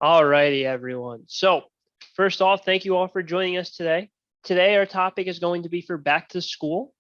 All righty, everyone. So first off, thank you all for joining us today. Today, our topic is going to be for back to school.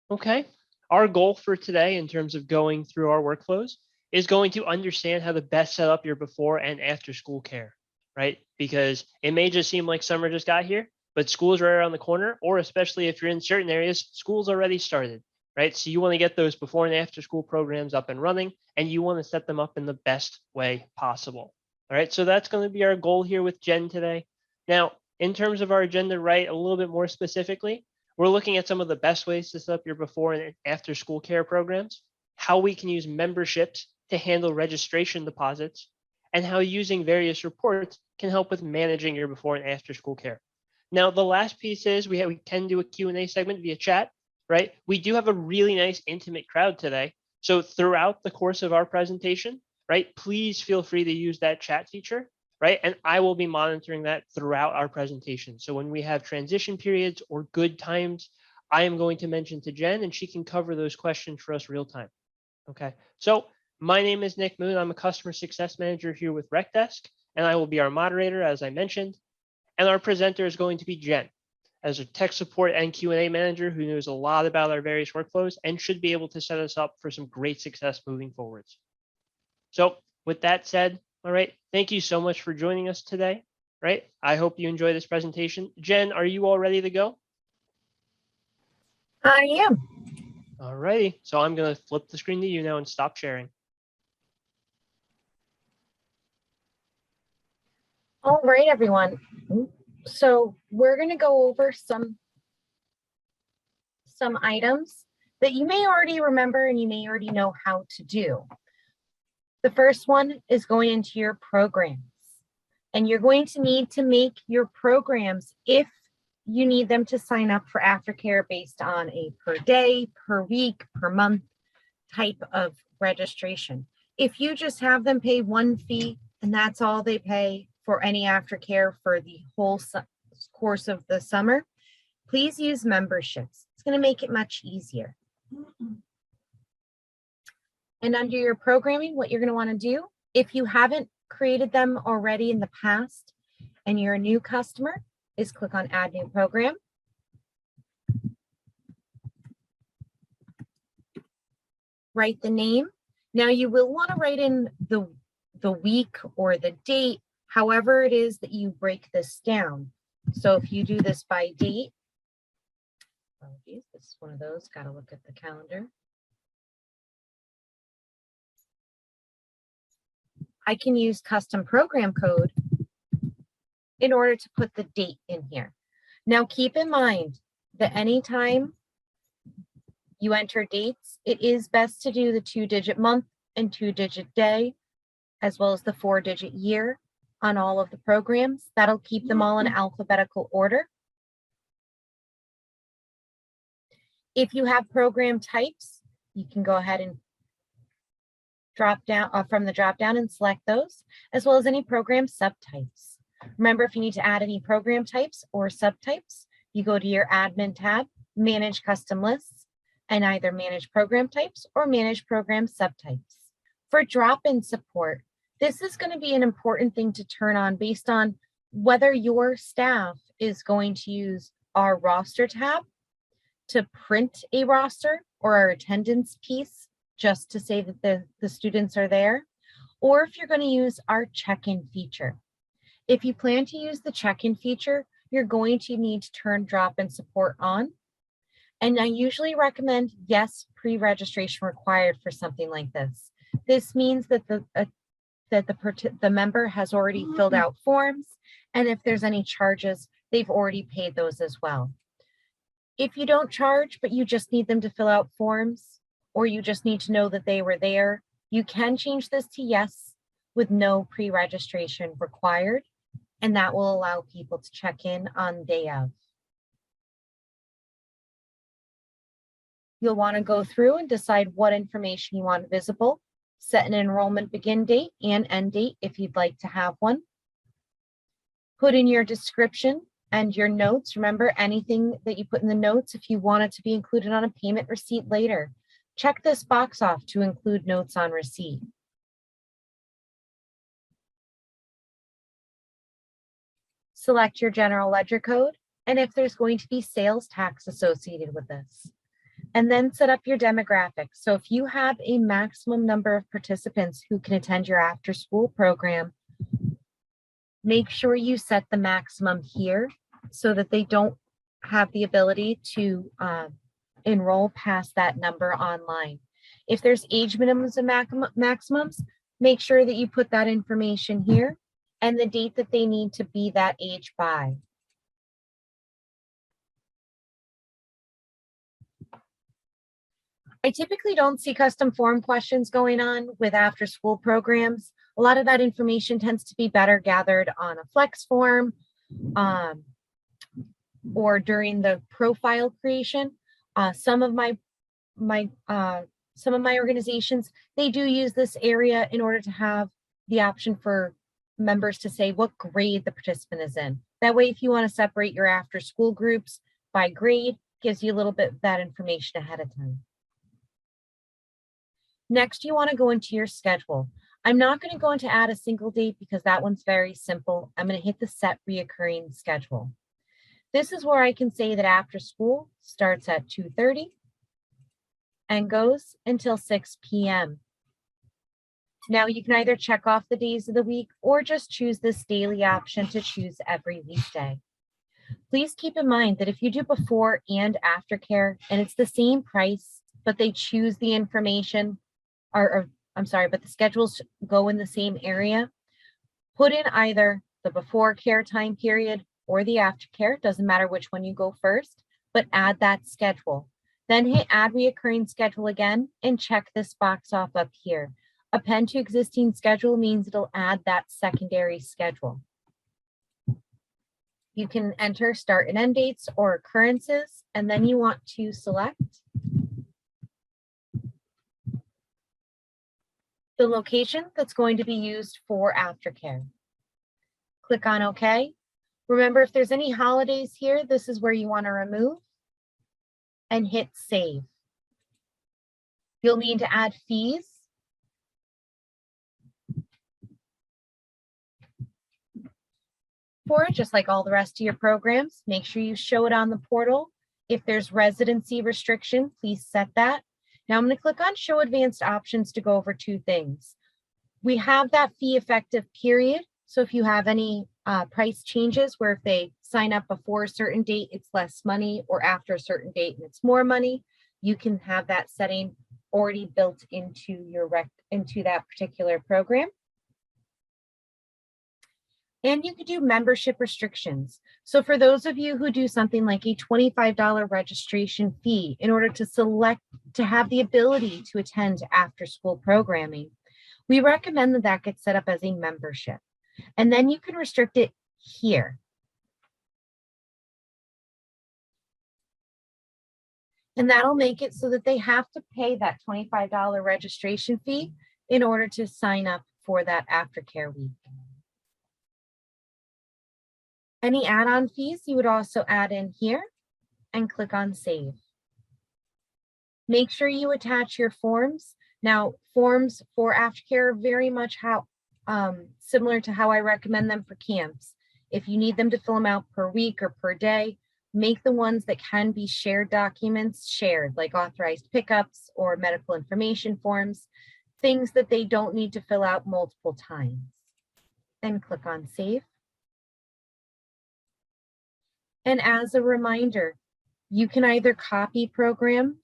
Okay. Our goal for today in terms of going through our workflows is going to understand how to best set up your before and after school care, right? Because it may just seem like summer just got here, but school is right around the corner, or especially if you're in certain areas, school's already started, right? So you want to get those before and after school programs up and running, and you want to set them up in the best way possible. All right, so that's going to be our goal here with Jen today. Now, in terms of our agenda, right, a little bit more specifically, we're looking at some of the best ways to set up your before and after school care programs, how we can use memberships to handle registration deposits, and how using various reports can help with managing your before and after school care. Now, the last piece is we can do a Q&A segment via chat, right? We do have a really nice intimate crowd today. So throughout the course of our presentation, right, please feel free to use that chat feature, right? And I will be monitoring that throughout our presentation. So when we have transition periods or good times, I am going to mention to Jen and she can cover those questions for us real time. Okay, so my name is Nick Moon. I'm a customer success manager here with RecDesk, and I will be our moderator, as I mentioned. And our presenter is going to be Jen, as a tech support and Q&A manager who knows a lot about our various workflows and should be able to set us up for some great success moving forwards. So with that said, all right, thank you so much for joining us today, right? I hope you enjoy this presentation. Jen, are you all ready to go? I am. All righty, so I'm going to flip the screen to you now and stop sharing. All right, everyone. So we're going to go over some items that you may already remember and you may already know how to do. The first one is going into your programs. And you're going to need to make your programs if you need them to sign up for Aftercare based on a per day, per week, per month type of registration. If you just have them pay one fee and that's all they pay for any Aftercare for the whole course of the summer, please use memberships. It's going to make it much easier. And under your programming, what you're going to want to do, if you haven't created them already in the past and you're a new customer, is click on Add New Program. Write the name. Now you will want to write in the week or the date, however it is that you break this down. So if you do this by date, apologies, this is one of those, got to look at the calendar. I can use custom program code in order to put the date in here. Now keep in mind that anytime you enter dates, it is best to do the 2-digit month and 2-digit day, as well as the 4-digit year on all of the programs. That'll keep them all in alphabetical order. If you have program types, you can go ahead and drop down from the drop down and select those, as well as any program subtypes. Remember, if you need to add any program types or subtypes, you go to your admin tab, manage custom lists, and either manage program types or manage program subtypes. For drop-in support, this is going to be an important thing to turn on based on whether your staff is going to use our roster tab to print a roster or our attendance piece just to say that the students are there, or if you're going to use our check-in feature. If you plan to use the check-in feature, you're going to need to turn drop-in support on. And I usually recommend yes, pre-registration required for something like this. This means that the member has already filled out forms, and if there's any charges, they've already paid those as well. If you don't charge, but you just need them to fill out forms, or you just need to know that they were there, you can change this to yes with no pre-registration required, and that will allow people to check in on day of. You'll want to go through and decide what information you want visible, set an enrollment begin date and end date if you'd like to have one. Put in your description and your notes. Remember, anything that you put in the notes, if you want it to be included on a payment receipt later, check this box off to include notes on receipt. select your general ledger code, and if there's going to be sales tax associated with this. And then set up your demographics. So if you have a maximum number of participants who can attend your after school program, make sure you set the maximum here so that they don't have the ability to enroll past that number online. If there's age minimums and maximums, make sure that you put that information here and the date that they need to be that age by. I typically don't see custom form questions going on with after school programs. A lot of that information tends to be better gathered on a flex form or during the profile creation. Some of my organizations, they do use this area in order to have the option for members to say what grade the participant is in. That way, if you want to separate your after school groups by grade, gives you a little bit of that information ahead of time. Next, you want to go into your schedule. I'm not going to go into add a single date because that one's very simple. I'm going to hit the set reoccurring schedule. This is where I can say that after school starts at 2:30 and goes until 6 p.m. Now you can either check off the days of the week or just choose this daily option to choose every weekday. Please keep in mind that if you do before and after care and it's the same price, but they choose the information but the schedules go in the same area, put in either the before care time period or the after care, doesn't matter which one you go first, but add that schedule. Then hit add reoccurring schedule again and check this box off up here. Append to existing schedule means it'll add that secondary schedule. You can enter start and end dates or occurrences, and then you want to select the location that's going to be used for aftercare. Click on OK. Remember, if there's any holidays here, this is where you want to remove and hit save. You'll need to add fees. For it, just like all the rest of your programs, make sure you show it on the portal. If there's residency restriction, please set that. Now I'm going to click on show advanced options to go over two things. We have that fee effective period. So if you have any price changes where if they sign up before a certain date, it's less money, or after a certain date and it's more money, you can have that setting already built into your into that particular program. And you could do membership restrictions. So for those of you who do something like a $25 registration fee in order to have the ability to attend after school programming, we recommend that that gets set up as a membership. And then you can restrict it here. And that'll make it so that they have to pay that $25 registration fee in order to sign up for that aftercare week. Any add-on fees you would also add in here and click on save. Make sure you attach your forms. Now, forms for aftercare are very much similar to how I recommend them for camps. If you need them to fill them out per week or per day, make the ones that can be shared documents shared, like authorized pickups or medical information forms, things that they don't need to fill out multiple times. And click on save. And as a reminder, you can either copy programs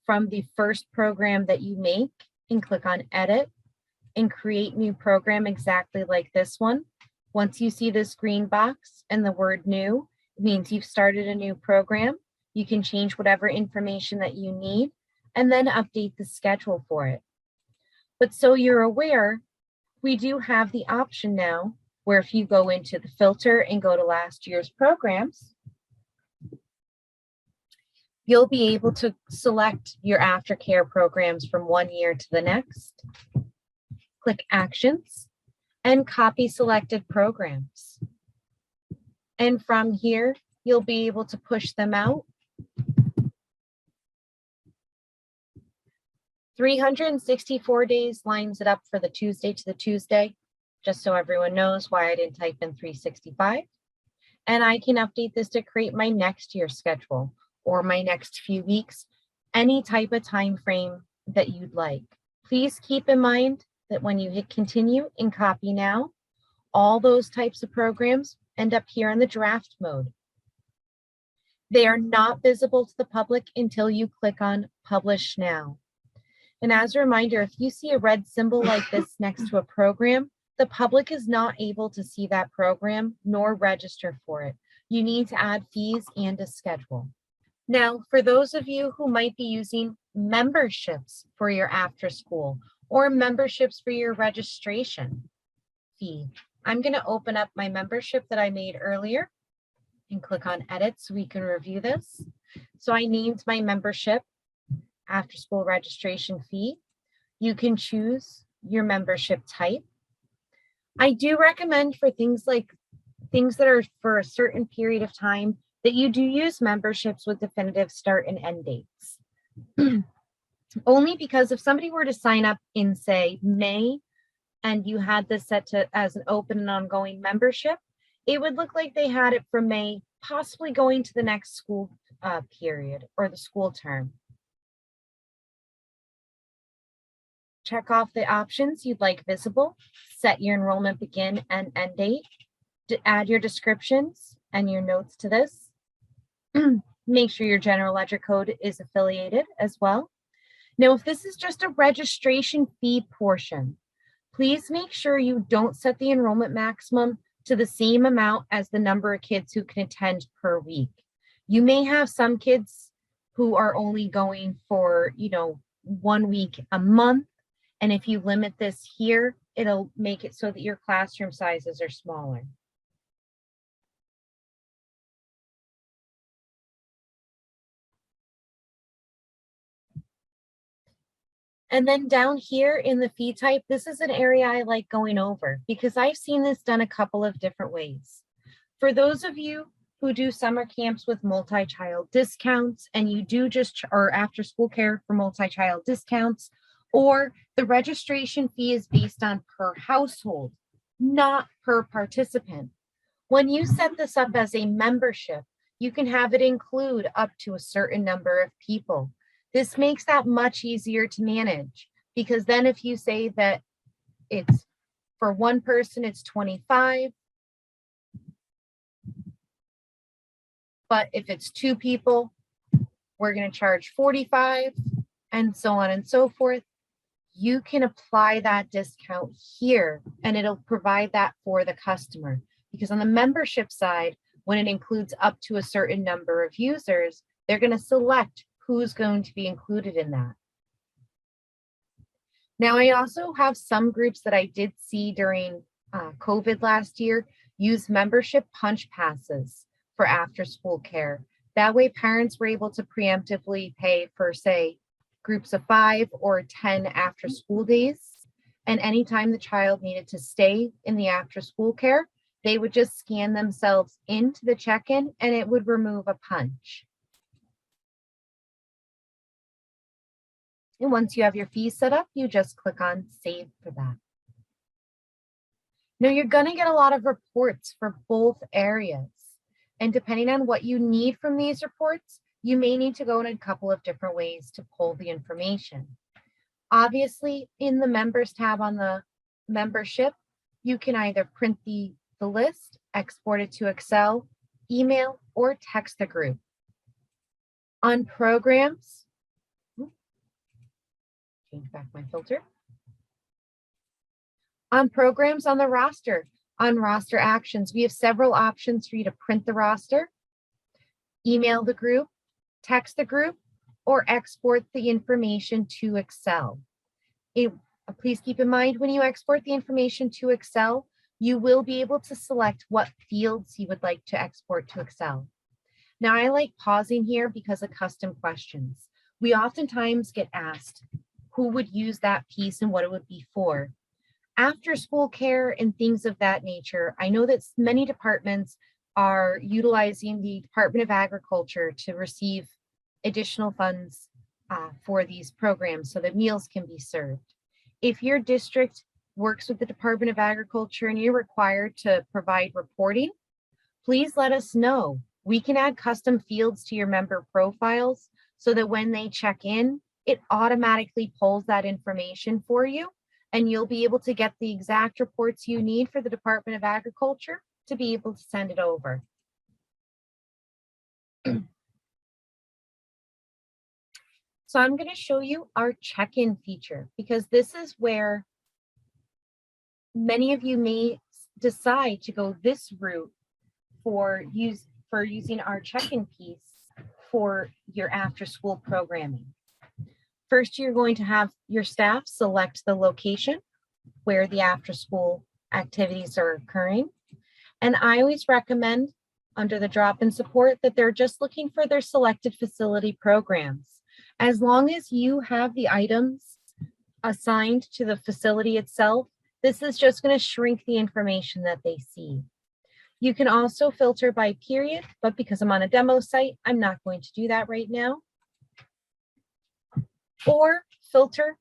from the first program that you make and click on edit and create new program exactly like this one. Once you see this green box and the word new, it means you've started a new program. You can change whatever information that you need and then update the schedule for it. But so you're aware, we do have the option now where if you go into the filter and go to last year's programs, you'll be able to select your aftercare programs from one year to the next. Click Actions and copy selected programs. And from here, you'll be able to push them out. 364 days lines it up for the Tuesday to the Tuesday, just so everyone knows why I didn't type in 365. and I can update this to create my next year's schedule or my next few weeks, any type of time frame that you'd like. Please keep in mind that when you hit continue and copy now, all those types of programs end up here in the draft mode. They are not visible to the public until you click on Publish Now. And as a reminder, if you see a red symbol like this next to a program, the public is not able to see that program nor register for it. You need to add fees and a schedule. Now, for those of you who might be using memberships for your after school or memberships for your registration fee, I'm going to open up my membership that I made earlier and click on edit so we can review this. So I named my membership after school registration fee. You can choose your membership type. I do recommend for things that are for a certain period of time that you do use memberships with definitive start and end dates. Only because if somebody were to sign up in, say, May, and you had this set to as an open and ongoing membership, it would look like they had it from May, possibly going to the next school period or the school term. Check off the options you'd like visible, set your enrollment begin and end date, add your descriptions and your notes to this. Make sure your general ledger code is affiliated as well. Now, if this is just a registration fee portion, please make sure you don't set the enrollment maximum to the same amount as the number of kids who can attend per week. You may have some kids who are only going for, 1 week a month. And if you limit this here, it'll make it so that your classroom sizes are smaller. And then down here in the fee type, this is an area I like going over because I've seen this done a couple of different ways. For those of you who do summer camps with multi-child discounts and you do or after school care for multi-child discounts, or the registration fee is based on per household, not per participant. When you set this up as a membership, you can have it include up to a certain number of people. This makes that much easier to manage because then if you say that it's for one person, it's 25, but if it's 2 people, we're going to charge 45 and so on and so forth. You can apply that discount here and it'll provide that for the customer because on the membership side, when it includes up to a certain number of users, they're going to select who's going to be included in that. Now, I also have some groups that I did see during COVID last year use membership punch passes for after school care. That way parents were able to preemptively pay for, say, groups of 5 or 10 after school days. And anytime the child needed to stay in the after school care, they would just scan themselves into the check-in and it would remove a punch. And once you have your fees set up, you just click on Save for that. Now you're going to get a lot of reports for both areas. And depending on what you need from these reports, you may need to go in a couple of different ways to pull the information. Obviously, in the Members tab on the membership, you can either print the list, export it to Excel, email, or text the group. On programs, change back my filter. On programs on the roster, on roster actions, we have several options for you to print the roster, email the group, text the group, or export the information to Excel. Please keep in mind when you export the information to Excel, you will be able to select what fields you would like to export to Excel. Now, I like pausing here because of custom questions. We oftentimes get asked who would use that piece and what it would be for. After school care and things of that nature, I know that many departments are utilizing the Department of Agriculture to receive additional funds for these programs so that meals can be served. If your district works with the Department of Agriculture and you're required to provide reporting, please let us know. We can add custom fields to your member profiles so that when they check in, it automatically pulls that information for you, and you'll be able to get the exact reports you need for the Department of Agriculture to be able to send it over. So I'm going to show you our check-in feature, because this is where many of you may decide to go this route for using our check-in piece for your after-school programming. First, you're going to have your staff select the location where the after-school activities are occurring. And I always recommend under the drop-in support that they're just looking for their selected facility programs. As long as you have the items assigned to the facility itself, this is just going to shrink the information that they see. You can also filter by period, but because I'm on a demo site, I'm not going to do that right now. Or filter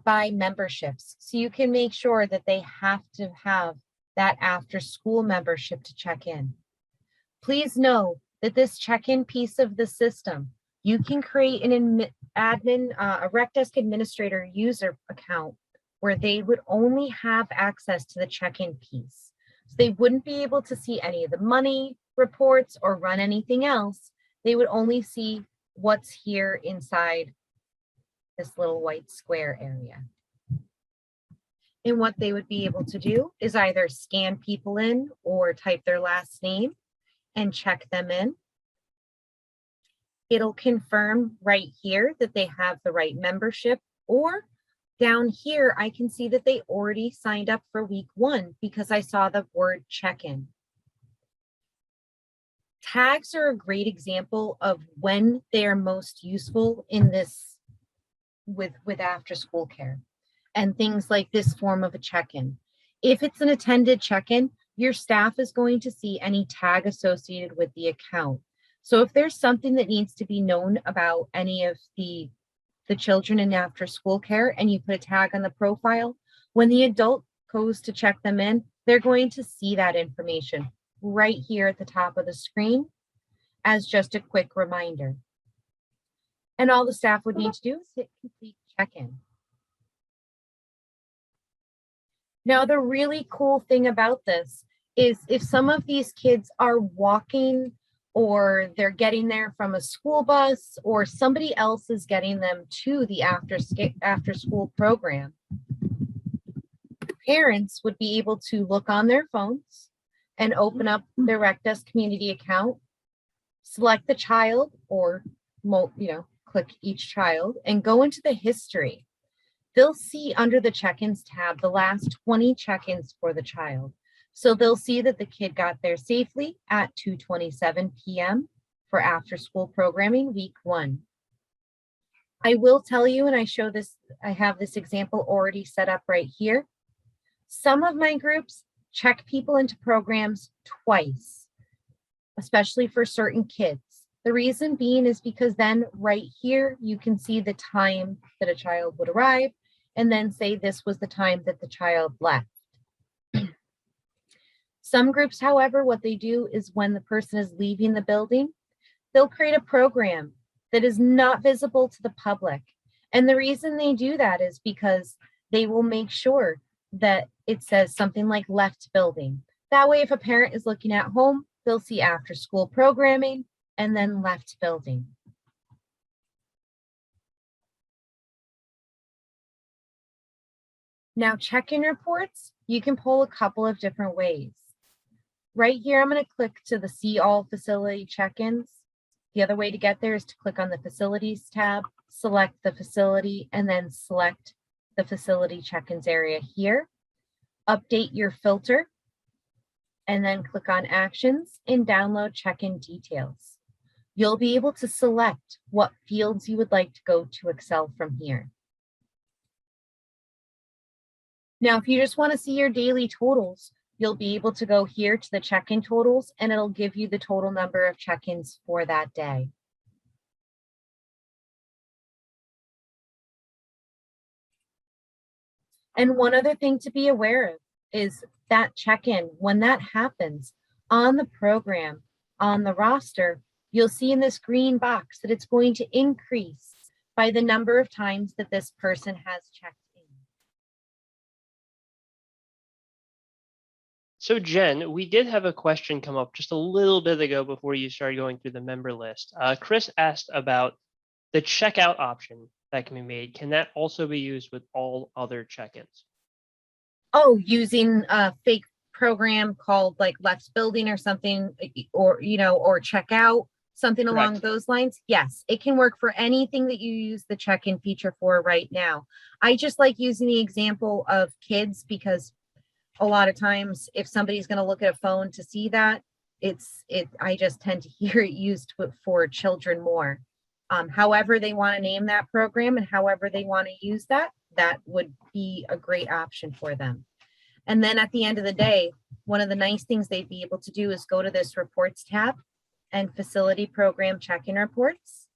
by memberships. So you can make sure that they have to have that after school membership to check in. Please know that this check-in piece of the system, you can create an a RecDesk administrator user account where they would only have access to the check-in piece. So they wouldn't be able to see any of the money reports or run anything else. They would only see what's here inside this little white square area. And what they would be able to do is either scan people in or type their last name and check them in. It'll confirm right here that they have the right membership, or down here, I can see that they already signed up for week 1 because I saw the word check-in. Tags are a great example of when they are most useful in this with after school care and things like this form of a check-in. If it's an attended check-in, your staff is going to see any tag associated with the account. So if there's something that needs to be known about any of the children in after school care and you put a tag on the profile, when the adult goes to check them in, they're going to see that information right here at the top of the screen as just a quick reminder. And all the staff would need to do is hit complete check-in. Now, the really cool thing about this is if some of these kids are walking or they're getting there from a school bus or somebody else is getting them to the after school program, parents would be able to look on their phones and open up their RecDesk community account, select the child or, click each child and go into the history. They'll see under the check-ins tab the last 20 check-ins for the child. So they'll see that the kid got there safely at 2:27 p.m. for after school programming week 1. I will tell you, and I have this example already set up right here. Some of my groups check people into programs twice, especially for certain kids. The reason being is because then right here, you can see the time that a child would arrive and then say this was the time that the child left. Some groups, however, what they do is when the person is leaving the building, they'll create a program that is not visible to the public. And the reason they do that is because they will make sure that it says something like left building. That way, if a parent is looking at home, they'll see after school programming and then left building. Now, check-in reports, you can pull a couple of different ways. Right here, I'm going to click to the See All Facility Check-ins. The other way to get there is to click on the Facilities tab, select the facility, and then select the Facility Check-ins area here. Update your filter, and then click on Actions and download check-in details. You'll be able to select what fields you would like to go to Excel from here. Now, if you just want to see your daily totals, you'll be able to go here to the check-in totals and it'll give you the total number of check-ins for that day. And one other thing to be aware of is that check-in, when that happens on the program, on the roster, you'll see in this green box that it's going to increase by the number of times that this person has checked in. So Jen, we did have a question come up just a little bit ago before you started going through the member list. Chris asked about the checkout option that can be made. Can that also be used with all other check-ins? Oh, using a fake program called like Let's Building or something, or, or checkout, something along Correct. those lines. Yes, it can work for anything that you use the check-in feature for right now. I just like using the example of kids because a lot of times if somebody's going to look at a phone to see that, I just tend to hear it used for children more. However they want to name that program and however they want to use that would be a great option for them. And then at the end of the day, one of the nice things they'd be able to do is go to this reports tab and facility program check-in reports.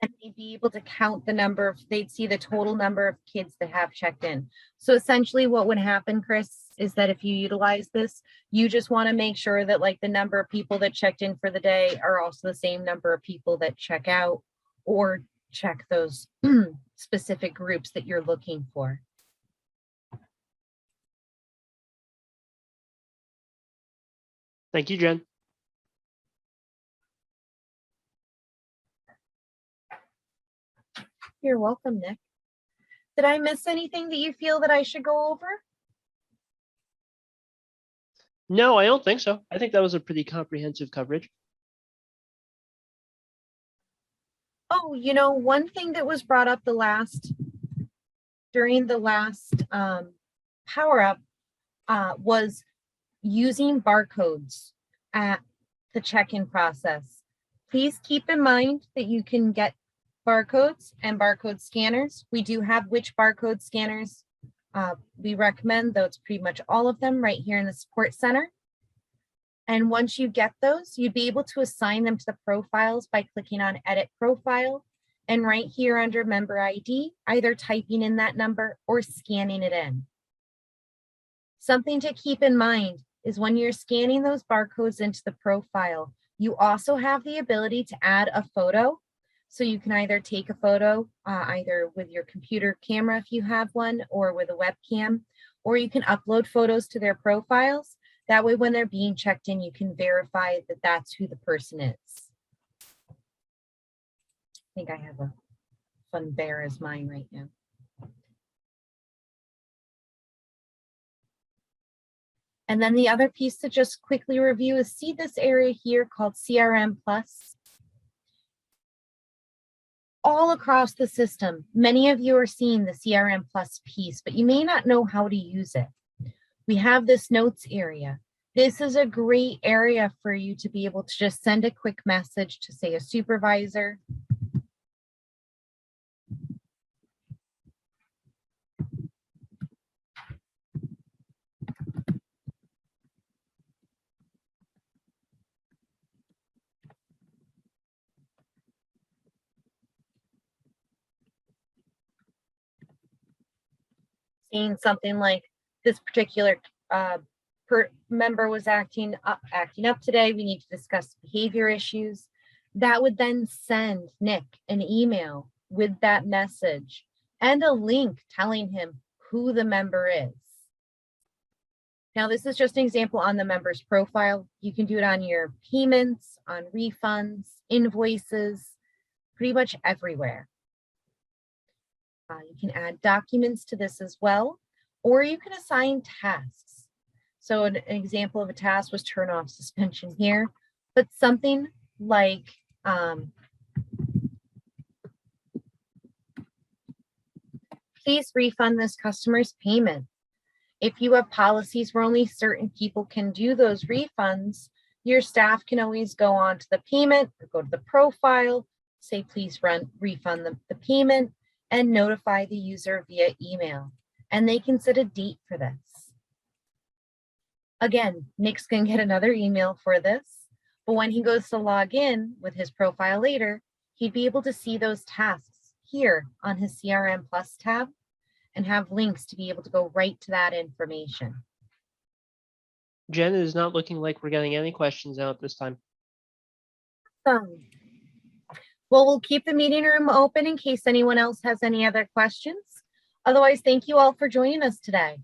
And they'd be able to count the number of, they'd see the total number of kids that have checked in. So essentially what would happen, Chris, is that if you utilize this, you just want to make sure that like the number of people that checked in for the day are also the same number of people that check out or check those specific groups that you're looking for. Thank you, Jen. You're welcome, Nick. Did I miss anything that you feel that I should go over? No, I don't think so. I think that was a pretty comprehensive coverage. Oh, one thing that was brought up during the last PowerUp was using barcodes at the check-in process. Please keep in mind that you can get barcodes and barcode scanners. We do have which barcode scanners we recommend, though it's pretty much all of them right here in the support center. And once you get those, you'd be able to assign them to the profiles by clicking on Edit Profile. And right here under Member ID, either typing in that number or scanning it in. Something to keep in mind is when you're scanning those barcodes into the profile, you also have the ability to add a photo. So you can either take a photo, either with your computer camera if you have one, or with a webcam, or you can upload photos to their profiles. That way, when they're being checked in, you can verify that that's who the person is. I think I have a fun bear as mine right now. And then the other piece to just quickly review is see this area here called CRM Plus. All across the system, many of you are seeing the CRM Plus piece, but you may not know how to use it. We have this notes area. This is a great area for you to be able to just send a quick message to, say, a supervisor. Saying something like, this particular member was acting up today. We need to discuss behavior issues. That would then send Nick an email with that message and a link telling him who the member is. Now, this is just an example on the member's profile. You can do it on your payments, on refunds, invoices, pretty much everywhere. You can add documents to this as well, or you can assign tasks. So an example of a task was turn off suspension here, but something like please refund this customer's payment. If you have policies where only certain people can do those refunds, your staff can always go on to the payment or go to the profile, say please refund the payment, and notify the user via email. And they can set a date for this. Again, Nick's gonna get another email for this, But when he goes to log in with his profile later, he'd be able to see those tasks here on his CRM Plus tab and have links to be able to go right to that information. Jen, it is not looking like we're getting any questions out at this time. Well, we'll keep the meeting room open in case anyone else has any other questions. Otherwise, thank you all for joining us today.